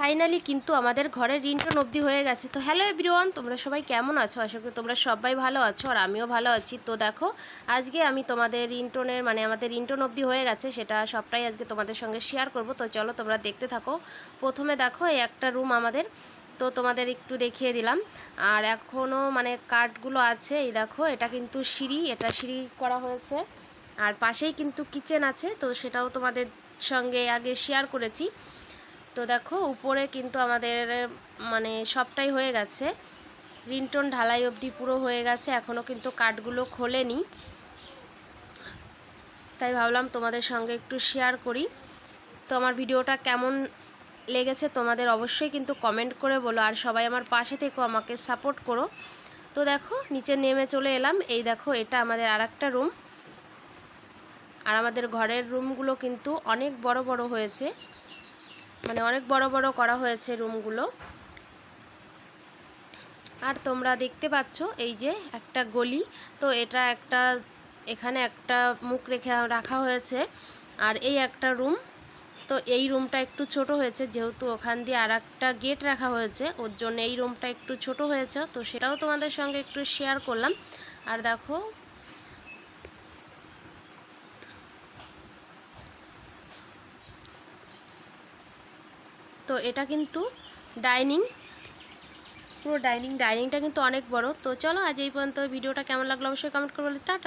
Finally কিন্তু আমাদের ঘরের রিংটোন অবধি হয়ে গেছে। তো হ্যালো এভরিওয়ান, তোমরা সবাই কেমন আছো? আশা করি তোমরা সবাই ভালো আছো আর আমিও ভালো আছি। তো দেখো, আজকে আমি তোমাদের রিংটোনের আমাদের রিংটোন অবধি হয়ে গেছে, সেটা সবটাই আজকে তোমাদের সঙ্গে শেয়ার করব। তো চলো তোমরা দেখতে থাকো। প্রথমে দেখো, এই একটা রুম আমাদের, তো তোমাদের একটু দেখিয়ে দিলাম। আর এখনও কাঠগুলো আছে। এই দেখো, এটা কিন্তু সিঁড়ি, এটা সিঁড়ি করা হয়েছে। আর পাশেই কিন্তু কিচেন আছে, তো সেটাও তোমাদের সঙ্গে আগে শেয়ার করেছি। তো দেখো, উপরে কিন্তু আমাদের সবটাই হয়ে গেছে। রিংটোন ঢালাই অবধি পুরো হয়ে গেছে, এখনও কিন্তু কাঠগুলো খোলেনি, তাই ভাবলাম তোমাদের সঙ্গে একটু শেয়ার করি। তো আমার ভিডিওটা কেমন লেগেছে তোমাদের অবশ্যই কিন্তু কমেন্ট করে বলো, আর সবাই আমার পাশে থেকেও আমাকে সাপোর্ট করো। তো দেখো, নিচে নেমে চলে এলাম। এই দেখো, এটা আমাদের আরেকটা রুম। আর আমাদের ঘরের রুমগুলো কিন্তু অনেক বড় বড় হয়েছে, অনেক বড় বড় করা হয়েছে রুমগুলো। আর তোমরা দেখতে পাচ্ছ এই যে একটা গলি, তো এটা একটা, এখানে একটা মুখ রাখা হয়েছে। আর এই একটা রুম, তো এই রুমটা একটু ছোট হয়েছে, যেহেতু ওখান দিয়ে আর একটা গেট রাখা হয়েছে, ওর জন্য এই রুমটা একটু ছোট হয়েছে। তো সেটাও তোমাদের সঙ্গে একটু শেয়ার করলাম। আর দেখো, তো এটা কিন্তু ডাইনিং, পুরো ডাইনিংটা কিন্তু অনেক বড়। তো চলো, আজ এই পর্যন্ত। ভিডিওটা কেমন লাগলো অবশ্যই কমেন্ট করে বলো। টাটা।